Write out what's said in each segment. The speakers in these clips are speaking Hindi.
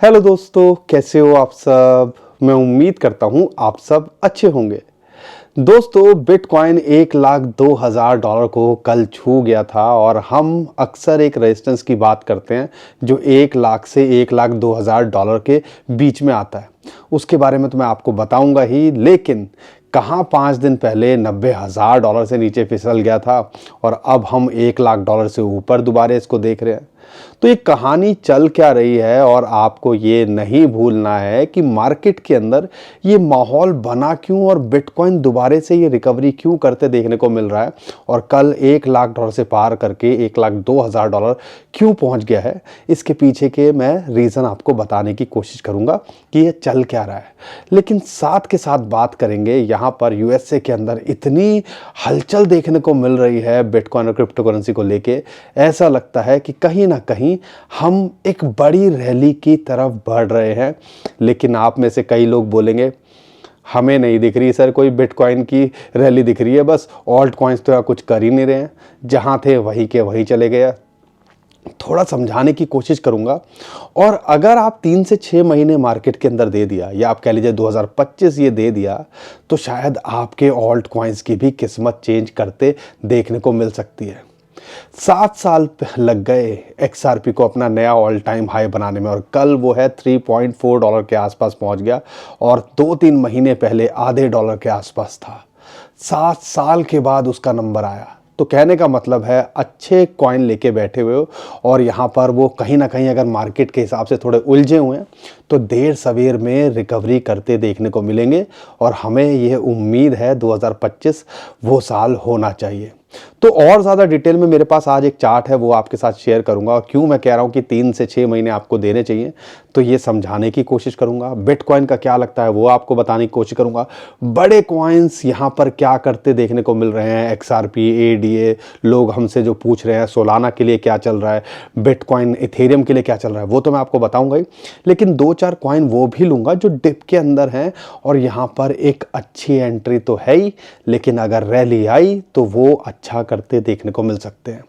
हेलो दोस्तों, कैसे हो आप सब। मैं उम्मीद करता हूं आप सब अच्छे होंगे। दोस्तों, बिटकॉइन 1,02,000 को कल छू गया था और हम अक्सर एक रेजिस्टेंस की बात करते हैं जो 1 लाख से 1,02,000 के बीच में आता है। उसके बारे में तो मैं आपको बताऊंगा ही, लेकिन कहाँ 5 दिन पहले $90,000 से नीचे फिसल गया था और अब हम $1,00,000 से ऊपर दोबारा इसको देख रहे हैं। तो ये कहानी चल क्या रही है, और आपको ये नहीं भूलना है कि मार्केट के अंदर ये माहौल बना क्यों और बिटकॉइन दोबारा से ये रिकवरी क्यों करते देखने को मिल रहा है, और कल $1,00,000 से पार करके $1,02,000 क्यों पहुंच गया है। इसके पीछे के मैं रीज़न आपको बताने की कोशिश करूंगा कि ये चल क्या रहा है। लेकिन साथ के साथ बात करेंगे, यहाँ पर यूएसए के अंदर इतनी हलचल देखने को मिल रही है बिटकॉइन और क्रिप्टो करेंसी को लेके, ऐसा लगता है कि कहीं ना कहीं हम एक बड़ी रैली की तरफ बढ़ रहे हैं। लेकिन आप में से कई लोग बोलेंगे हमें नहीं दिख रही सर कोई बिटकॉइन की रैली, दिख रही है बस ऑल्ट कॉइन्स तो कुछ कर ही नहीं रहे हैं, जहाँ थे वहीं के वहीं चले गए। थोड़ा समझाने की कोशिश करूंगा। और अगर आप 3 से 6 महीने मार्केट के अंदर दे दिया, या आप कह लीजिए 2025 ये दे दिया, तो शायद आपके ऑल्ट कॉइन्स की भी किस्मत चेंज करते देखने को मिल सकती है। 7 साल लग गए XRP को अपना नया ऑल टाइम हाई बनाने में, और कल वो है $3.4 के आसपास पहुंच गया, और 2-3 महीने पहले आधे डॉलर के आसपास था। 7 साल के बाद उसका नंबर आया। तो कहने का मतलब है अच्छे कॉइन लेके बैठे हुए हो, और यहाँ पर वो कहीं ना कहीं अगर मार्केट के हिसाब से थोड़े उलझे हुए हैं तो देर सवेर में रिकवरी करते देखने को मिलेंगे, और हमें यह उम्मीद है 2025 वो साल होना चाहिए। तो और ज़्यादा डिटेल में मेरे पास आज एक चार्ट है, वो आपके साथ शेयर करूंगा, और क्यों मैं कह रहा हूँ कि 3 से 6 महीने आपको देने चाहिए, तो ये समझाने की कोशिश करूंगा। बिटकॉइन का क्या लगता है वो आपको बताने की कोशिश करूंगा। बड़े कॉइन्स यहाँ पर क्या करते देखने को मिल रहे हैं, XRP, ADA, लोग हमसे जो पूछ रहे हैं सोलाना के लिए क्या चल रहा है, बिटकॉइन इथेरियम के लिए क्या चल रहा है, वो तो मैं आपको बताऊंगा ही। लेकिन 2-4 कॉइन वो भी लूँगा जो डिप के अंदर हैं, और यहाँ पर एक अच्छी एंट्री तो है ही, लेकिन अगर रैली आई तो वो अच्छा करते देखने को मिल सकते हैं।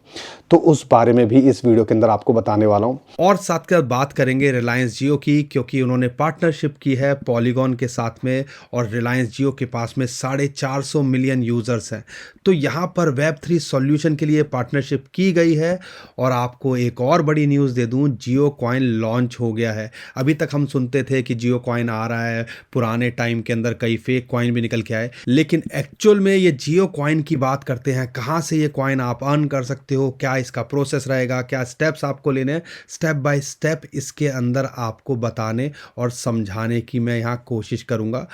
तो उस बारे में भी इस वीडियो के अंदर आपको बताने वाला हूं। और साथ के साथ बात करेंगे रिलायंस जियो की, क्योंकि उन्होंने पार्टनरशिप की है पॉलीगॉन के साथ में, और रिलायंस जियो के पास में 450 मिलियन यूजर्स हैं। तो यहाँ पर Web3 सॉल्यूशन के लिए पार्टनरशिप की गई है। और आपको एक और बड़ी न्यूज़ दे दूं, जियो कॉइन लॉन्च हो गया है। अभी तक हम सुनते थे कि जियो कॉइन आ रहा है, पुराने टाइम के अंदर कई फेक कॉइन भी निकल के आए, लेकिन एक्चुअल में ये जियो कॉइन की बात करते हैं। कहाँ से ये कॉइन आप अर्न कर सकते हो, क्या इसका प्रोसेस रहेगा, क्या स्टेप्स आपको लेने हैं, स्टेप बाय स्टेप इसके अंदर आपको बताने और समझाने की मैं यहाँ कोशिश करूँगा।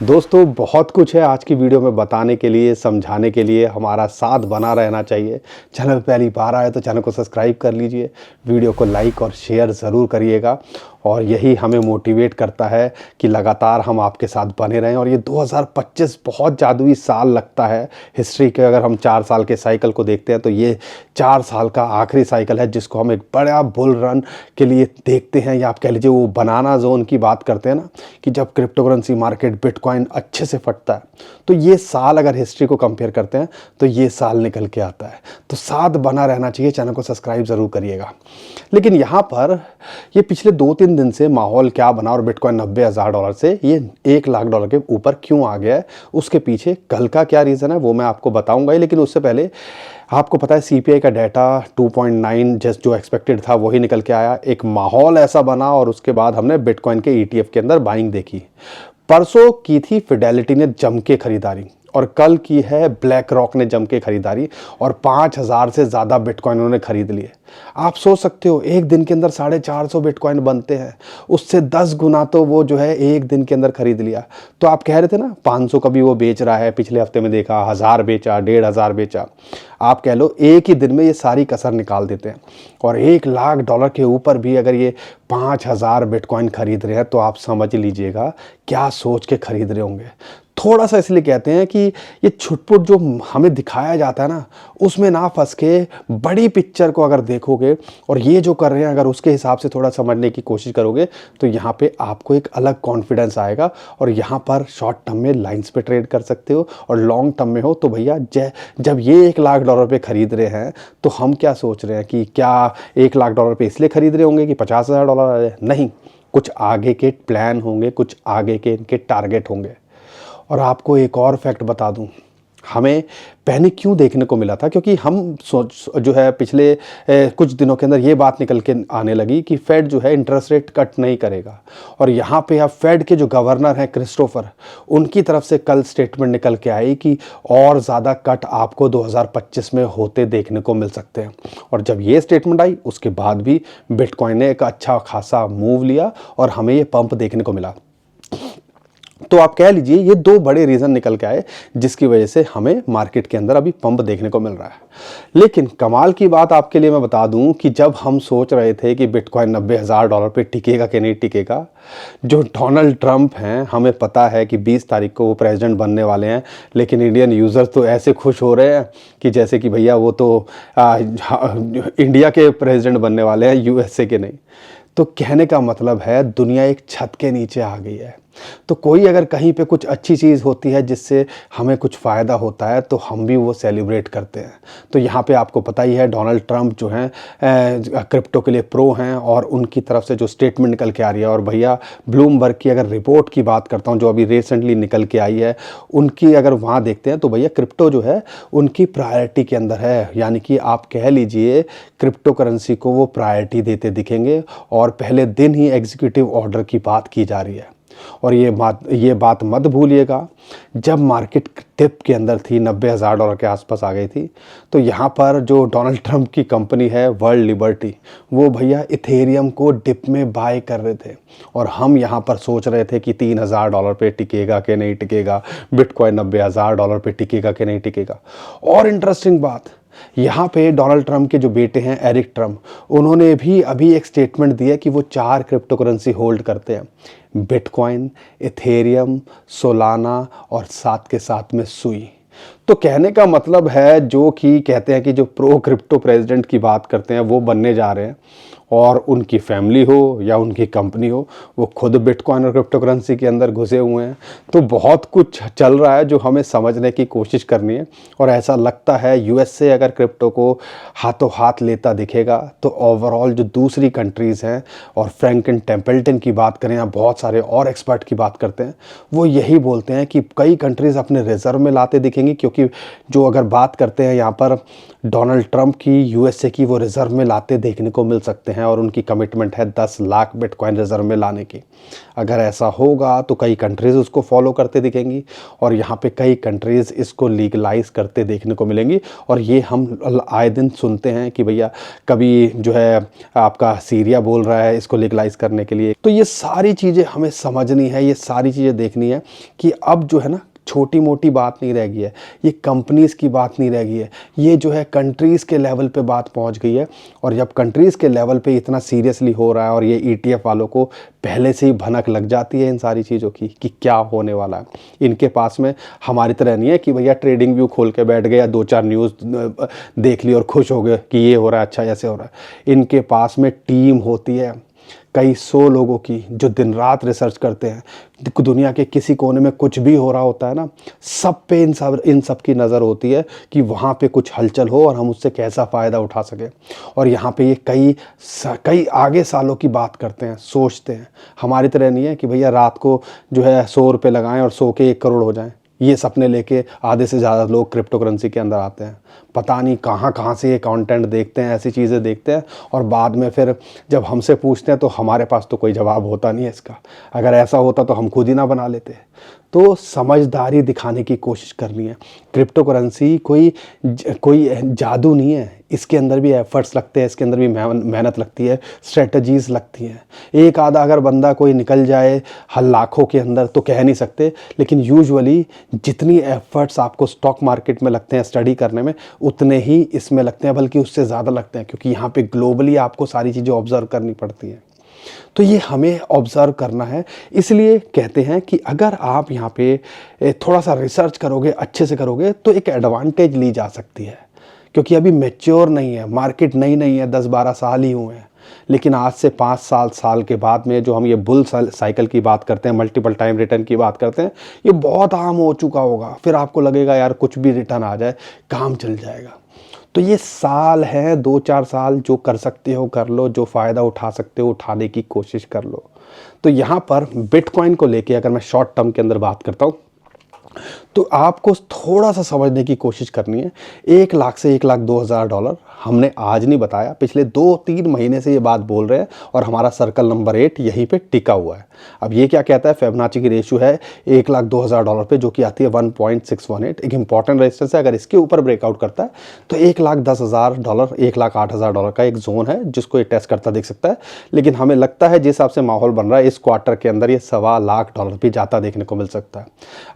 दोस्तों, बहुत कुछ है आज की वीडियो में बताने के लिए, समझाने के लिए। हमारा साथ बना रहना चाहिए। चैनल पर पहली बार आए तो चैनल को सब्सक्राइब कर लीजिए, वीडियो को लाइक और शेयर ज़रूर करिएगा, और यही हमें मोटिवेट करता है कि लगातार हम आपके साथ बने रहें। और ये 2025 बहुत जादुई साल लगता है हिस्ट्री के। अगर हम 4 साल के साइकिल को देखते हैं तो ये 4 साल का आखिरी साइकिल है, जिसको हम एक बड़ा बुल रन के लिए देखते हैं, या आप कह लीजिए वो बनाना जोन की बात करते हैं ना, कि जब क्रिप्टो करेंसी मार्केट बिटकॉइन अच्छे से फटता है, तो ये साल अगर हिस्ट्री को कंपेयर करते हैं तो ये साल निकल के आता है। तो साथ बना रहना चाहिए, चैनल को सब्सक्राइब ज़रूर करिएगा। लेकिन यहाँ पर ये पिछले 2-3 दिन से माहौल क्या बना, और बिटकॉइन $90,000 से ये $1,00,000 के ऊपर क्यों आ गया है, उसके पीछे कल का क्या रीज़न है वो मैं आपको बताऊंगा ही। लेकिन उससे पहले आपको पता है CPI का डाटा 2.9 जस्ट जो एक्सपेक्टेड था वही निकल के आया। एक माहौल ऐसा बना, और उसके बाद हमने बिटकॉइन के ETF के अंदर बाइंग देखी। परसों की थी फिडेलिटी ने जम के खरीदारी, और कल की है ब्लैक रॉक ने जम के खरीदारी, और 5,000 से ज़्यादा बिटकॉइन उन्होंने खरीद लिए। आप सोच सकते हो एक दिन के अंदर 450 बिटकॉइन बनते हैं, उससे 10 गुना तो वो जो है एक दिन के अंदर खरीद लिया। तो आप कह रहे थे ना 500 का भी वो बेच रहा है, पिछले हफ्ते में देखा 1000 बेचा, 1,500 बेचा। आप कह लो एक ही दिन में ये सारी कसर निकाल देते हैं। और $1,00,000 के ऊपर भी अगर ये 5,000 बिटकॉइन खरीद रहे हैं, तो आप समझ लीजिएगा क्या सोच के खरीद रहे होंगे। थोड़ा सा इसलिए कहते हैं कि ये छुटपुट जो हमें दिखाया जाता है ना, उसमें ना फंस के बड़ी पिक्चर को अगर देखोगे, और ये जो कर रहे हैं अगर उसके हिसाब से थोड़ा समझने की कोशिश करोगे, तो यहाँ पे आपको एक अलग कॉन्फिडेंस आएगा। और यहाँ पर शॉर्ट टर्म में लाइंस पे ट्रेड कर सकते हो, और लॉन्ग टर्म में हो तो भैया जब ये $1,00,000 पे खरीद रहे हैं, तो हम क्या सोच रहे हैं कि क्या $1,00,000 पे इसलिए खरीद रहे होंगे कि $50,000 नहीं। कुछ आगे के प्लान होंगे, कुछ आगे के इनके टारगेट होंगे। और आपको एक और फैक्ट बता दूं, हमें पैनिक क्यों देखने को मिला था, क्योंकि हम जो है पिछले कुछ दिनों के अंदर ये बात निकल के आने लगी कि फेड जो है इंटरेस्ट रेट कट नहीं करेगा। और यहाँ पे अब फेड के जो गवर्नर हैं क्रिस्टोफर, उनकी तरफ से कल स्टेटमेंट निकल के आई कि और ज़्यादा कट आपको 2025 में होते देखने को मिल सकते हैं। और जब ये स्टेटमेंट आई उसके बाद भी बिटकॉइन ने एक अच्छा खासा मूव लिया और हमें ये पंप देखने को मिला। तो आप कह लीजिए ये दो बड़े रीज़न निकल के आए जिसकी वजह से हमें मार्केट के अंदर अभी पंप देखने को मिल रहा है। लेकिन कमाल की बात आपके लिए मैं बता दूं कि जब हम सोच रहे थे कि बिटकॉइन $90,000 पे टिकेगा कि नहीं टिकेगा, जो डोनाल्ड ट्रंप हैं, हमें पता है कि 20 तारीख को वो प्रेसिडेंट बनने वाले हैं, लेकिन इंडियन यूज़र्स तो ऐसे खुश हो रहे हैं कि जैसे कि भैया वो तो इंडिया के प्रेसिडेंट बनने वाले हैं, यूएसए के नहीं। तो कहने का मतलब है दुनिया एक छत के नीचे आ गई है। तो कोई अगर कहीं पे कुछ अच्छी चीज़ होती है जिससे हमें कुछ फ़ायदा होता है तो हम भी वो सेलिब्रेट करते हैं। तो यहाँ पे आपको पता ही है डोनाल्ड ट्रंप जो हैं क्रिप्टो के लिए प्रो हैं और उनकी तरफ से जो स्टेटमेंट निकल के आ रही है, और भैया ब्लूमबर्ग की अगर रिपोर्ट की बात करता हूँ जो अभी रिसेंटली निकल के आई है, उनकी अगर वहाँ देखते हैं तो भैया क्रिप्टो जो है उनकी प्रायोरिटी के अंदर है। यानी कि आप कह लीजिए क्रिप्टो करेंसी को वो प्रायोरिटी देते दिखेंगे और पहले दिन ही एग्जीक्यूटिव ऑर्डर की बात की जा रही है। और ये बात मत भूलिएगा, जब मार्केट टिप के अंदर थी $90,000 के आसपास आ गई थी, तो यहाँ पर जो डोनाल्ड ट्रंप की कंपनी है वर्ल्ड लिबर्टी, वो भैया इथेरियम को डिप में बाय कर रहे थे। और हम यहाँ पर सोच रहे थे कि $3,000 पे टिकेगा कि नहीं टिकेगा, बिटकॉइन $90,000 पे टिकेगा कि नहीं टिकेगा। और इंटरेस्टिंग बात, यहाँ पे डोनाल्ड ट्रंप के जो बेटे हैं एरिक ट्रंप, उन्होंने भी अभी एक स्टेटमेंट दिया कि वो 4 क्रिप्टो करेंसी होल्ड करते हैं, बिटकॉइन, इथेरियम, सोलाना और साथ के साथ में सुई। तो कहने का मतलब है जो कि कहते हैं कि जो प्रो क्रिप्टो प्रेसिडेंट की बात करते हैं वो बनने जा रहे हैं, और उनकी फैमिली हो या उनकी कंपनी हो वो खुद बिटकॉइन और क्रिप्टो करेंसी के अंदर घुसे हुए हैं। तो बहुत कुछ चल रहा है जो हमें समझने की कोशिश करनी है। और ऐसा लगता है यूएसए अगर क्रिप्टो को हाथों हाथ लेता दिखेगा तो ओवरऑल जो दूसरी कंट्रीज़ हैं, और फ्रैंकलिन टेम्पल्टन की बात करें या बहुत सारे और एक्सपर्ट की बात करते हैं, वो यही बोलते हैं कि कई कंट्रीज़ अपने रिजर्व में लाते दिखेंगी। क्योंकि जो अगर बात करते हैं यहाँ पर डोनाल्ड ट्रंप की, यूएसए की, वो रिजर्व में लाते देखने को मिल सकते हैं और उनकी कमिटमेंट है 10 लाख बिटकॉइन रिजर्व में लाने की। अगर ऐसा होगा तो कई कंट्रीज़ उसको फॉलो करते दिखेंगी और यहाँ पे कई कंट्रीज़ इसको लीगलाइज करते देखने को मिलेंगी। और ये हम आए दिन सुनते हैं कि भैया कभी जो है आपका सीरिया बोल रहा है इसको लीगलाइज करने के लिए। तो ये सारी चीज़ें हमें समझनी है, ये सारी चीज़ें देखनी है कि अब जो है ना छोटी मोटी बात नहीं रह गई है, ये कंपनीज़ की बात नहीं रह गई है, ये जो है कंट्रीज़ के लेवल पे बात पहुंच गई है। और जब कंट्रीज़ के लेवल पे इतना सीरियसली हो रहा है और ये ईटीएफ वालों को पहले से ही भनक लग जाती है इन सारी चीज़ों की कि क्या होने वाला है। इनके पास में हमारी तरह नहीं है कि भैया ट्रेडिंग व्यू खोल के बैठ गए या 2-4 न्यूज़ देख ली और खुश हो गए कि ये हो रहा है, अच्छा ऐसे हो रहा है। इनके पास में टीम होती है कई 100 लोगों की जो दिन रात रिसर्च करते हैं। दुनिया के किसी कोने में कुछ भी हो रहा होता है ना, सब पे इन सब की नज़र होती है कि वहाँ पे कुछ हलचल हो और हम उससे कैसा फ़ायदा उठा सकें। और यहाँ पे ये कई आगे सालों की बात करते हैं, सोचते हैं। हमारी तरह नहीं है कि भैया रात को जो है 100 रुपये लगाएं और 100 के 1 करोड़ हो जाएं। ये सपने लेके आधे से ज़्यादा लोग क्रिप्टो करेंसी के अंदर आते हैं, पता नहीं कहाँ से ये कंटेंट देखते हैं, ऐसी चीज़ें देखते हैं, और बाद में फिर जब हमसे पूछते हैं तो हमारे पास तो कोई जवाब होता नहीं है इसका। अगर ऐसा होता तो हम खुद ही ना बना लेते। तो समझदारी दिखाने की कोशिश करनी है। क्रिप्टो करेंसी कोई जादू नहीं है, इसके अंदर भी एफर्ट्स लगते हैं, इसके अंदर भी मेहनत लगती है, स्ट्रेटजीज़ लगती हैं। एक आधा अगर बंदा कोई निकल जाए लाखों के अंदर तो कह नहीं सकते, लेकिन यूजुअली जितनी एफर्ट्स आपको स्टॉक मार्केट में लगते हैं स्टडी करने में, उतने ही इसमें लगते हैं, बल्कि उससे ज़्यादा लगते हैं, क्योंकि यहाँ पे ग्लोबली आपको सारी चीज़ें ऑब्जर्व करनी पड़ती हैं। तो ये हमें ऑब्जर्व करना है। इसलिए कहते हैं कि अगर आप यहाँ पे थोड़ा सा रिसर्च करोगे, अच्छे से करोगे, तो एक एडवांटेज ली जा सकती है। क्योंकि अभी मैच्योर नहीं है मार्केट, नई है, 10-12 साल ही हुए हैं। लेकिन आज से 5 साल के बाद में जो हम ये बुल साइकिल की बात करते हैं, मल्टीपल टाइम रिटर्न की बात करते हैं, ये बहुत आम हो चुका होगा। फिर आपको लगेगा यार कुछ भी रिटर्न आ जाए काम चल जाएगा। तो ये साल है, 2-4 साल, जो कर सकते हो कर लो, जो फ़ायदा उठा सकते हो उठाने की कोशिश कर लो। तो यहाँ पर बिटकॉइन को लेके अगर मैं शॉर्ट टर्म के अंदर बात करता हूँ, तो आपको थोड़ा सा समझने की कोशिश करनी है। 1 लाख से 1,02,000 हमने आज नहीं बताया, पिछले 2-3 महीने से ये बात बोल रहे हैं और हमारा सर्कल नंबर 8 यहीं पे टिका हुआ है। अब ये क्या कहता है, फिबोनाची की रेशियो है $1,02,000 पे, जो कि आती है 1.618। एक इंपॉर्टेंट रेजिस्टेंस है, अगर इसके ऊपर ब्रेकआउट करता है तो $1,10,000, $1,08,000 का एक जोन है जिसको ये टेस्ट करता दिख सकता है। लेकिन हमें लगता है जिस हिसाब से माहौल बन रहा है, इस क्वार्टर के अंदर ये $1,25,000 भी जाता देखने को मिल सकता है।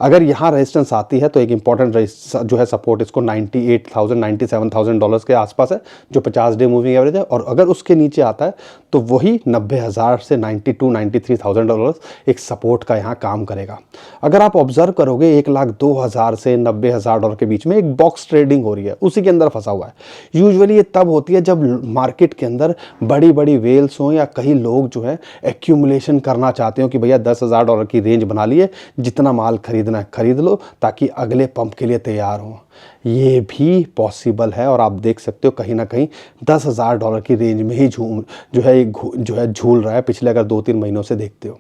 अगर यहाँ रेजिस्टेंस आती है तो एक इंपॉर्टेंट जो है सपोर्ट इसको $98,000 $97,000 के आसपास है, जो 50 डे मूविंग एवरेज है। और अगर उसके नीचे आता है तो वही 90,000 से $92,000 एक सपोर्ट का यहाँ काम करेगा। अगर आप ऑब्जर्व करोगे, 1,02,000 से $90,000 के बीच में एक बॉक्स ट्रेडिंग हो रही है, उसी के अंदर फंसा हुआ है। यूजुअली ये तब होती है जब मार्केट के अंदर बड़ी बड़ी वेल्स हों या कई लोग जो है एक्यूमुलेशन करना चाहते हो कि भैया $10,000 की रेंज बना लिए, जितना माल खरीदना है खरीद लो ताकि अगले पंप के लिए तैयार हो। ये भी पॉसिबल है और आप देख सकते हो कहीं ना कहीं $10,000 की रेंज में ही झूल रहा है पिछले अगर 2-3 महीनों से देखते हो।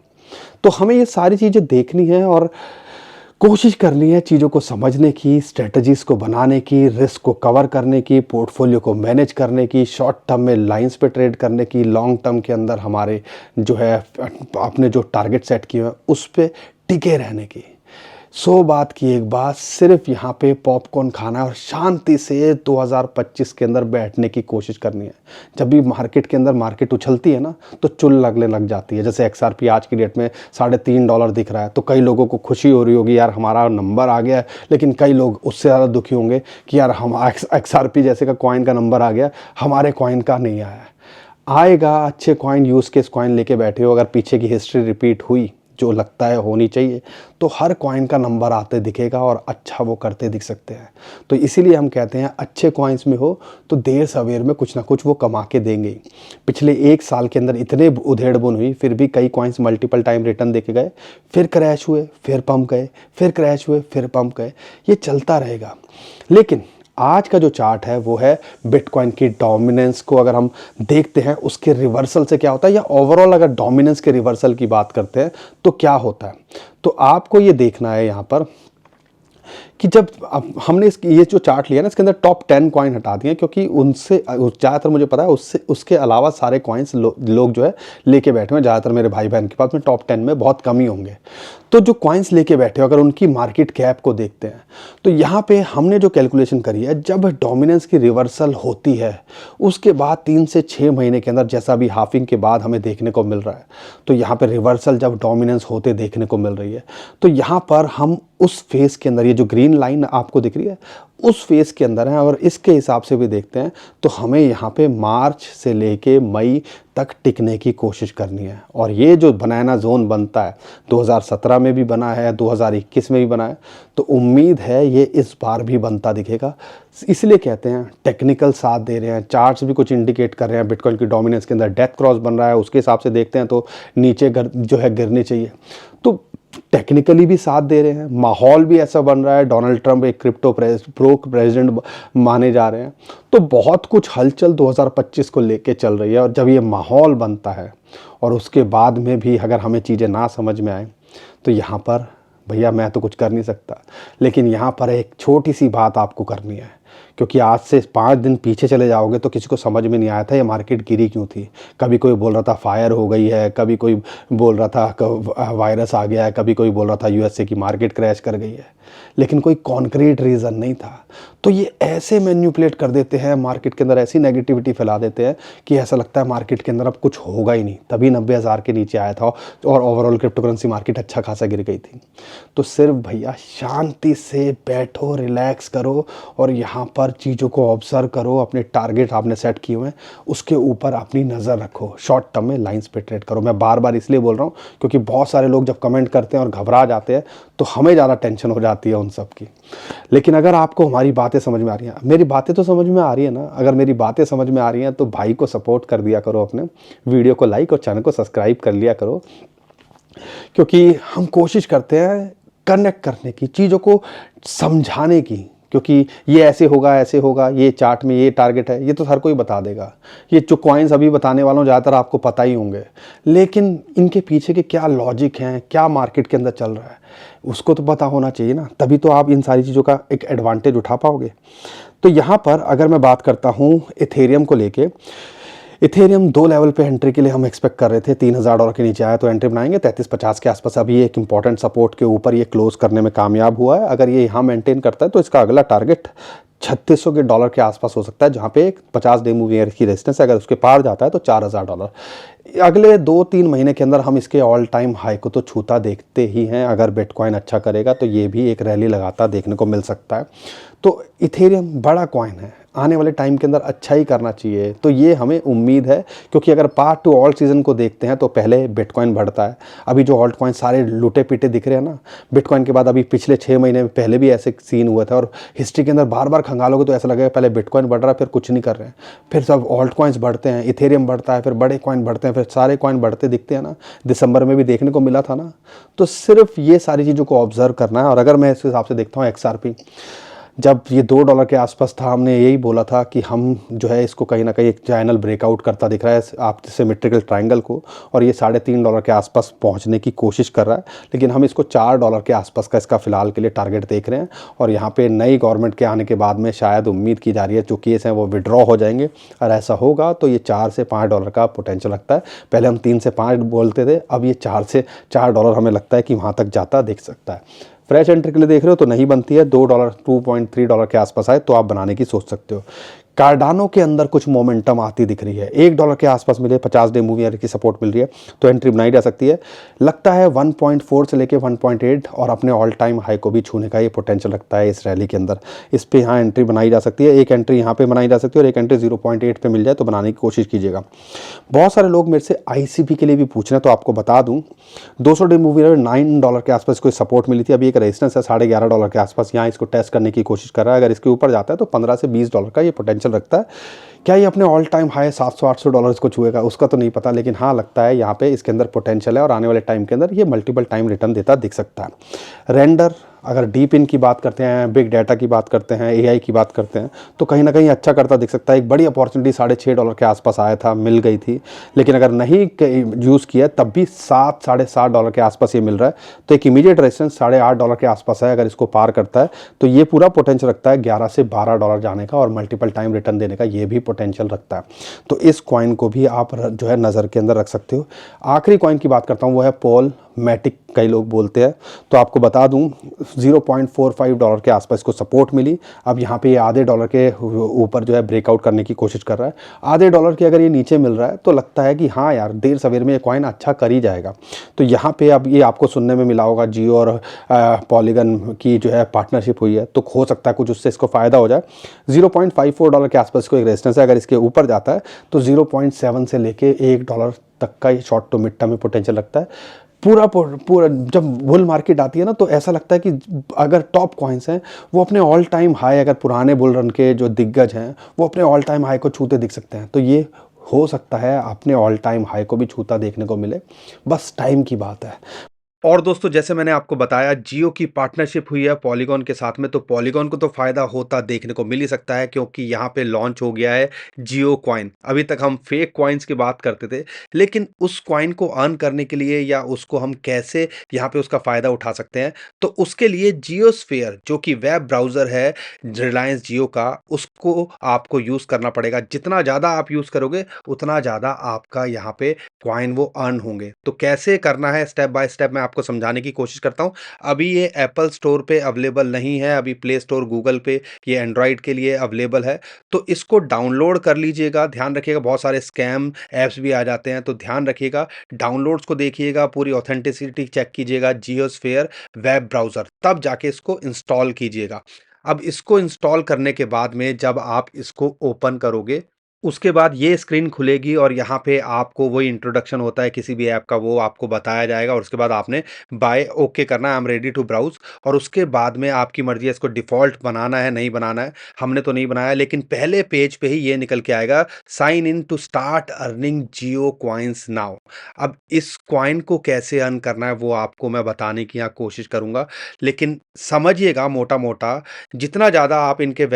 तो हमें ये सारी चीज़ें देखनी है और कोशिश करनी है चीज़ों को समझने की, स्ट्रेटजीज़ को बनाने की, रिस्क को कवर करने की, पोर्टफोलियो को मैनेज करने की, शॉर्ट टर्म में लाइंस पे ट्रेड करने की, लॉन्ग टर्म के अंदर हमारे जो है अपने जो टारगेट सेट किए हैं उस पर टिके रहने की। 100 बात की एक बात, सिर्फ यहाँ पे पॉपकॉर्न खाना है और शांति से 2025 के अंदर बैठने की कोशिश करनी है। जब भी मार्केट के अंदर मार्केट उछलती है ना तो चुल लगने लग जाती है। जैसे XRP आज की डेट में $3.5 दिख रहा है, तो कई लोगों को खुशी हो रही होगी यार हमारा नंबर आ गया है, लेकिन कई लोग उससे ज़्यादा दुखी होंगे कि यार हम XRP जैसे का कॉइन का नंबर आ गया, हमारे कॉइन का नहीं आया है। आएगा, अच्छे कॉइन, यूज़ केस कॉइन लेके बैठे हो, अगर पीछे की हिस्ट्री रिपीट हुई जो लगता है होनी चाहिए तो हर कॉइन का नंबर आते दिखेगा और अच्छा वो करते दिख सकते हैं। तो इसीलिए हम कहते हैं अच्छे कॉइन्स में हो तो देर सवेर में कुछ ना कुछ वो कमा के देंगे। पिछले 1 साल के अंदर इतने उधेड़ बुन हुई, फिर भी कई कॉइन्स मल्टीपल टाइम रिटर्न देके गए, फिर क्रैश हुए, फिर पंप गए, फिर क्रैश हुए, फिर पंप गए। ये चलता रहेगा। लेकिन आज का जो चार्ट है वो है बिटकॉइन की डोमिनेंस को अगर हम देखते हैं उसके रिवर्सल से क्या होता है, या ओवरऑल अगर डोमिनेंस के रिवर्सल की बात करते हैं तो क्या होता है। तो आपको ये देखना है यहाँ पर कि जब हमने ये जो चार्ट लिया ना, इसके अंदर टॉप 10 कॉइन हटा दिए क्योंकि उनसे ज़्यादातर मुझे पता है उसके अलावा सारे कॉइन्स लोग जो है लेके बैठे हैं। ज़्यादातर मेरे भाई बहन के पास में टॉप 10 में बहुत कम ही होंगे। तो जो कॉइन्स लेके बैठे हो अगर उनकी मार्केट कैप को देखते हैं तो यहाँ पे हमने जो कैलकुलेशन करी है, जब डोमिनेंस की रिवर्सल होती है उसके बाद 3 से 6 महीने के अंदर, जैसा अभी हाफिंग के बाद हमें देखने को मिल रहा है, तो यहाँ पे रिवर्सल जब डोमिनेंस होते देखने को मिल रही है तो यहाँ पर हम उस फेस के अंदर, ये जो ग्रीन लाइन आपको दिख रही है उस फेस के अंदर है, और इसके हिसाब से भी देखते हैं तो हमें यहाँ पे मार्च से लेके मई तक टिकने की कोशिश करनी है। और ये जो बनाना जोन बनता है 2017 में भी बना है, 2021 में भी बना है, तो उम्मीद है ये इस बार भी बनता दिखेगा। इसलिए कहते हैं टेक्निकल साथ दे रहे हैं, चार्ट्स भी कुछ इंडिकेट कर रहे हैं बिटकॉइन की डोमिनेंस के अंदर डेथ क्रॉस बन रहा है, उसके हिसाब से देखते हैं तो नीचे जो है गिरनी चाहिए। तो टेक्निकली भी साथ दे रहे हैं, माहौल भी ऐसा बन रहा है, डोनाल्ड ट्रंप एक क्रिप्टो प्रेसिडेंट माने जा रहे हैं, तो बहुत कुछ हलचल 2025 को लेके चल रही है। और जब ये माहौल बनता है और उसके बाद में भी अगर हमें चीज़ें ना समझ में आए तो यहाँ पर भैया मैं तो कुछ कर नहीं सकता, लेकिन यहाँ पर एक छोटी सी बात आपको करनी है, क्योंकि आज से 5 दिन पीछे चले जाओगे तो किसी को समझ में नहीं आया था ये मार्केट गिरी क्यों थी। कभी कोई बोल रहा था फायर हो गई है, कभी कोई बोल रहा था वायरस आ गया है, कभी कोई बोल रहा था यूएसए की मार्केट क्रैश कर गई है, लेकिन कोई कॉन्क्रीट रीज़न नहीं था। तो ये ऐसे मैन्युपुलेट कर देते हैं मार्केट के अंदर, ऐसी नेगेटिविटी फैला देते हैं कि ऐसा लगता है मार्केट के अंदर अब कुछ होगा ही नहीं, तभी 90,000 के नीचे आया था और ओवरऑल क्रिप्टो करेंसी मार्केट अच्छा खासा गिर गई थी। तो सिर्फ भैया शांति से बैठो, रिलैक्स करो और यहाँ पर चीज़ों को ऑब्जर्व करो, अपने टारगेट आपने सेट किए हुए हैं उसके ऊपर अपनी नज़र रखो, शॉर्ट टर्म में लाइंस पे ट्रेड करो। मैं बार बार इसलिए बोल रहा हूँ क्योंकि बहुत सारे लोग जब कमेंट करते हैं और घबरा जाते हैं तो हमें ज़्यादा टेंशन हो जाती है उन सब की। लेकिन अगर आपको हमारी बातें समझ में आ रही हैं, मेरी बातें तो समझ में आ रही है ना, अगर मेरी बातें समझ में आ रही हैं तो भाई को सपोर्ट कर दिया करो, अपने वीडियो को लाइक और चैनल को सब्सक्राइब कर लिया करो, क्योंकि हम कोशिश करते हैं कनेक्ट करने की, चीज़ों को समझाने की, क्योंकि ये ऐसे होगा, ये चार्ट में ये टारगेट है, ये तो हर कोई बता देगा। ये जो कॉइन्स अभी बताने वालों ज़्यादातर आपको पता ही होंगे, लेकिन इनके पीछे के क्या लॉजिक हैं, क्या मार्केट के अंदर चल रहा है, उसको तो पता होना चाहिए ना, तभी तो आप इन सारी चीज़ों का एक एडवांटेज उठा पाओगे। तो यहाँ पर अगर मैं बात करता हूँ इथेरियम को लेके, इथेरियम 2 लेवल पे एंट्री के लिए हम एक्सपेक्ट कर रहे थे। $3000 के नीचे आया तो एंट्री बनाएंगे 3350 के आसपास। अभी एक इंपॉर्टेंट सपोर्ट के ऊपर ये क्लोज करने में कामयाब हुआ है। अगर ये यहाँ मेंटेन करता है तो इसका अगला टारगेट $3600 के आसपास हो सकता है, जहाँ पे एक 50 डे मूविंग की रेजिस्टेंस है। अगर उसके पार जाता है तो $4000। अगले 2-3 महीने के अंदर हम इसके ऑल टाइम हाई को तो छूता देखते ही हैं। अगर बिटकॉइन अच्छा करेगा तो ये भी एक रैली लगातार देखने को मिल सकता है। तो इथेरियम बड़ा कॉइन है, आने वाले टाइम के अंदर अच्छा ही करना चाहिए, तो ये हमें उम्मीद है। क्योंकि अगर पार्ट टू ऑल्ट सीजन को देखते हैं तो पहले बिटकॉइन बढ़ता है। अभी जो ऑल्ट कॉइन सारे लूटे पीटे दिख रहे हैं ना बिटकॉइन के बाद, अभी पिछले 6 महीने में पहले भी ऐसे सीन हुए थे। और हिस्ट्री के अंदर बार बार खंगालोगे तो ऐसा लगेगा पहले बिटकॉइन बढ़ रहा है, फिर कुछ नहीं कर रहे हैं, फिर सब ऑल्ट कॉइन्स बढ़ते हैं, इथेरियम बढ़ता है, फिर बड़े कॉइन बढ़ते हैं, फिर सारे कॉइन बढ़ते दिखते हैं ना। दिसंबर में भी देखने को मिला था ना। तो सिर्फ ये सारी चीज़ों को ऑब्जर्व करना है। और अगर मैं इस हिसाब से देखता हूँ XRP, जब ये $2 के आसपास था, हमने यही बोला था कि हम जो है इसको कहीं ना कहीं एक चैनल ब्रेकआउट करता दिख रहा है आप सिमेट्रिकल ट्रायंगल को, और ये $3.5 के आसपास पहुंचने की कोशिश कर रहा है। लेकिन हम इसको $4 के आसपास का इसका फिलहाल के लिए टारगेट देख रहे हैं। और यहाँ पे नई गवर्नमेंट के आने के बाद में शायद उम्मीद की जा रही है जो केस हैं वो विड्रॉ हो जाएंगे, और ऐसा होगा तो ये $4 से $5 का पोटेंशियल लगता है। पहले हम 3 से 5 बोलते थे, अब ये $4 से $4 हमें लगता है कि वहाँ तक जाता दिख सकता है। फ्रेश एंट्री के लिए देख रहे हो तो नहीं बनती है, $2 $2.3 के आसपास आए तो आप बनाने की सोच सकते हो। कार्डानो के अंदर कुछ मोमेंटम आती दिख रही है, $1 के आसपास मिले, 50 डे मूविंग एवरेज की सपोर्ट मिल रही है तो एंट्री बनाई जा सकती है। लगता है 1.4 से लेके 1.8 और अपने ऑल टाइम हाई को भी छूने का ये पोटेंशियल लगता है इस रैली के अंदर। इस पे यहाँ एंट्री बनाई जा सकती है, एक एंट्री यहाँ पे बनाई जा सकती है और एक एंट्री 0.8 पे मिल जाए तो बनाने की कोशिश कीजिएगा। बहुत सारे लोग मेरे से ICP के लिए भी पूछ रहे हैं, तो आपको बता दूं 200 डे मूविंग एवरेज $9 के आसपास कोई सपोर्ट मिली थी। अभी एक रेजिस्टेंस है $11.5 के आसपास, यहाँ इसको टेस्ट करने की कोशिश कर रहा है। अगर इसके ऊपर जाता है तो $15 से $20 का ये पोटेंशियल रखता है। क्या ये अपने ऑल टाइम हाई $700-800 को छुएगा उसका तो नहीं पता, लेकिन हाँ लगता है यहाँ पे इसके अंदर पोटेंशियल है और आने वाले टाइम के अंदर ये मल्टीपल टाइम रिटर्न देता दिख सकता है। रेंडर, अगर डीप इन की बात करते हैं, बिग डाटा की बात करते हैं, AI की बात करते हैं, तो कहीं ना कहीं अच्छा करता दिख सकता है। एक बड़ी अपॉर्चुनिटी $6.5 के आसपास आया था, मिल गई थी, लेकिन अगर नहीं यूज़ किया तब भी $7-7.5 के आसपास ये मिल रहा है। तो एक इमीडिएट रेजिस्टेंस $8.5 के आसपास है, अगर इसको पार करता है तो ये पूरा पोटेंशियल रखता है $11 से $12 जाने का और मल्टीपल टाइम रिटर्न देने का, ये भी पोटेंशियल रखता है। तो इस कॉइन को भी आप जो है नज़र के अंदर रख सकते हो। आखिरी कॉइन की बात करता हूँ, वो है पॉल मैटिक, कई लोग बोलते हैं। तो आपको बता दूं $0.45 के आसपास को सपोर्ट मिली। अब यहाँ पे ये $0.5 के ऊपर जो है ब्रेकआउट करने की कोशिश कर रहा है। $0.5 के अगर ये नीचे मिल रहा है तो लगता है कि हाँ यार देर सवेर में ये कॉइन अच्छा कर ही जाएगा। तो यहाँ पे अब ये आपको सुनने में मिला होगा जियो और पॉलीगन की जो है पार्टनरशिप हुई है, तो हो सकता है कुछ उससे इसको फ़ायदा हो जाए। $0.54 के आसपास को एक रेजिस्टेंस है, अगर इसके ऊपर जाता है तो 0.7 से लेके $1 तक का शॉर्ट टू मिड टर्म में पोटेंशियल लगता है। पूरा जब बुल मार्केट आती है ना तो ऐसा लगता है कि अगर टॉप कॉइन्स हैं वो अपने ऑल टाइम हाई, अगर पुराने बुल रन के जो दिग्गज हैं वो अपने ऑल टाइम हाई को छूते दिख सकते हैं। तो ये हो सकता है अपने ऑल टाइम हाई को भी छूता देखने को मिले, बस टाइम की बात है। और दोस्तों जैसे मैंने आपको बताया जियो की पार्टनरशिप हुई है पॉलीगॉन के साथ में, तो पॉलीगॉन को तो फायदा होता देखने को मिल ही सकता है, क्योंकि यहाँ पे लॉन्च हो गया है जियो कॉइन। अभी तक हम फेक कॉइन्स की बात करते थे, लेकिन उस कॉइन को अर्न करने के लिए या उसको हम कैसे यहाँ पे उसका फायदा उठा सकते हैं, तो उसके लिए जियोस्फेयर जो कि वेब ब्राउजर है रिलायंस जियो का, उसको आपको यूज करना पड़ेगा। जितना ज्यादा आप यूज करोगे उतना ज्यादा आपका यहाँ पे कॉइन वो अर्न होंगे। तो कैसे करना है स्टेप बाय स्टेप मैं आपको समझाने की कोशिश करता हूं। अभी ये एप्पल स्टोर पे अवेलेबल नहीं है, अभी प्ले स्टोर गूगल पे ये एंड्रॉइड के लिए अवेलेबल है, तो इसको डाउनलोड कर लीजिएगा। ध्यान रखिएगा बहुत सारे स्कैम ऐप्स भी आ जाते हैं, तो ध्यान रखिएगा, डाउनलोड्स को देखिएगा, पूरी ऑथेंटिसिटी चेक कीजिएगा जियोस्फेयर वेब ब्राउजर, तब जाके इसको इंस्टॉल कीजिएगा। अब इसको इंस्टॉल करने के बाद में जब आप इसको ओपन करोगे उसके बाद ये स्क्रीन खुलेगी और यहाँ पे आपको वही इंट्रोडक्शन होता है किसी भी ऐप का, वो आपको बताया जाएगा और उसके बाद आपने बाय ओके करना है, I am ready to browse. और उसके बाद में आपकी मर्जी है इसको डिफॉल्ट बनाना है नहीं बनाना है। हमने तो नहीं बनाया, लेकिन पहले पेज पे ही ये निकल के आएगा, sign in to start earning Jio coins now. अब इस कॉइन को कैसे अर्न करना है वो आपको मैं बताने की यहाँ कोशिश करूँगा। लेकिन समझिएगा मोटा-मोटा, जितना ज़्यादा आप इनके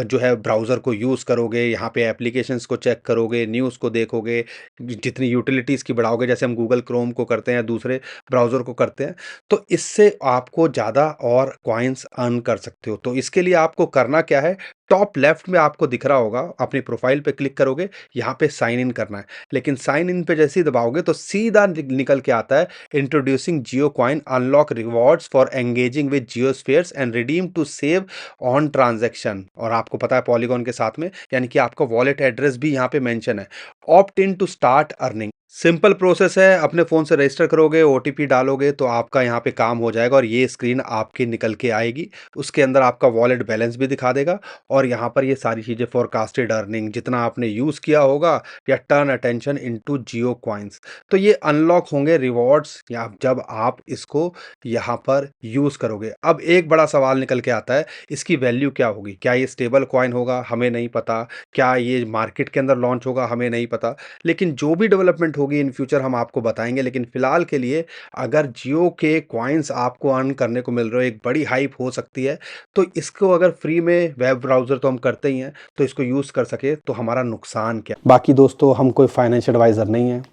जो है ब्राउज़र को यूज़ करोगे, यहाँ पे एप्लीकेशंस को चेक करोगे, न्यूज़ को देखोगे, जितनी यूटिलिटीज़ की बढ़ाओगे, जैसे हम गूगल क्रोम को करते हैं, दूसरे ब्राउज़र को करते हैं, तो इससे आपको ज़्यादा और कॉइन्स अर्न कर सकते हो। तो इसके लिए आपको करना क्या है, टॉप लेफ्ट में आपको दिख रहा होगा, अपनी प्रोफ़ाइल पे क्लिक करोगे, यहाँ पे साइन इन करना है। लेकिन साइन इन पे जैसे ही दबाओगे तो सीधा निकल के आता है, introducing Jio coin, unlock rewards for engaging with JioSpheres and redeem to save on transaction. और आपको पता है पॉलीगॉन के साथ में, यानी कि आपका वॉलेट एड्रेस भी यहाँ पे मेंशन है। Opt in to start earning. Simple process है, अपने फ़ोन से रजिस्टर करोगे, ओटीपी डालोगे तो आपका यहाँ पे काम हो जाएगा और ये स्क्रीन आपकी निकल के आएगी। उसके अंदर आपका वॉलेट बैलेंस भी दिखा देगा और यहाँ पर ये सारी चीज़ें, फोरकास्टेड अर्निंग, जितना आपने यूज़ किया होगा, या टर्न अटेंशन इनटू जियो कॉइन्स। तो ये अनलॉक होंगे रिवॉर्ड्स या जब आप इसको यहाँ पर यूज़ करोगे। अब एक बड़ा सवाल निकल के आता है, इसकी वैल्यू क्या होगी? क्या ये स्टेबल कॉइन होगा? हमें नहीं पता। क्या ये मार्केट के अंदर लॉन्च होगा? हमें नहीं पता। लेकिन जो भी डेवलपमेंट होगी इन फ्यूचर हम आपको बताएँगे। लेकिन फिलहाल के लिए अगर जियो के कॉइन्स आपको अर्न करने को मिल रहे हो, एक बड़ी हाइप हो सकती है, तो इसको अगर फ्री में, वेब ब्राउज़र तो हम करते ही हैं, तो इसको यूज़ कर सके तो हमारा नुकसान क्या? बाकी दोस्तों, हम कोई फाइनेंशियल एडवाइज़र नहीं हैं।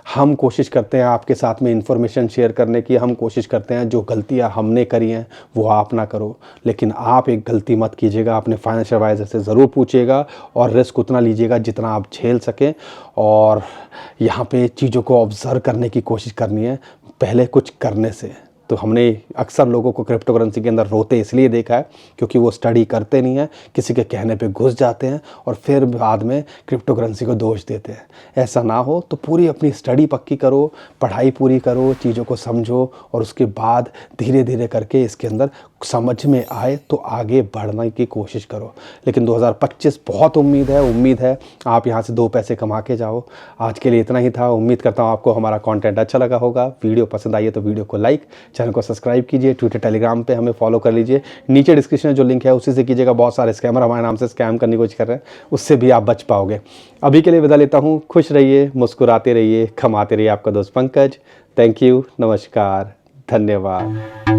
हम कोशिश करते हैं आपके साथ में इन्फॉर्मेशन शेयर करने की। हम कोशिश करते हैं जो गलतियाँ हमने करी हैं वो आप ना करो। लेकिन आप एक गलती मत कीजिएगा, अपने फाइनेंशियल एडवाइज़र से ज़रूर पूछिएगा और रिस्क उतना लीजिएगा जितना आप झेल सकें। और यहाँ पे चीज़ों को ऑब्ज़र्व करने की कोशिश करनी है पहले कुछ करने से। तो हमने अक्सर लोगों को क्रिप्टो करेंसी के अंदर रोते इसलिए देखा है क्योंकि वो स्टडी करते नहीं हैं, किसी के कहने पे घुस जाते हैं और फिर बाद में क्रिप्टो करेंसी को दोष देते हैं। ऐसा ना हो तो पूरी अपनी स्टडी पक्की करो, पढ़ाई पूरी करो, चीज़ों को समझो और उसके बाद धीरे धीरे करके इसके अंदर समझ में आए तो आगे बढ़ने की कोशिश करो। लेकिन 2025 बहुत उम्मीद है आप यहाँ से 2 पैसे कमा के जाओ। आज के लिए इतना ही था। उम्मीद करता हूँ आपको हमारा कंटेंट अच्छा लगा होगा। वीडियो पसंद आई है तो वीडियो को लाइक, चैनल को सब्सक्राइब कीजिए, ट्विटर टेलीग्राम पे हमें फॉलो कर लीजिए। नीचे डिस्क्रिप्शन में जो लिंक है उसी से कीजिएगा। बहुत सारे स्कैमर हमारे नाम से स्कैम करने की कोशिश कर रहे हैं, उससे भी आप बच पाओगे। अभी के लिए विदा लेता हूँ। खुश रहिए, मुस्कुराते रहिए, कमाते रहिए। आपका दोस्त पंकज। थैंक यू, नमस्कार, धन्यवाद।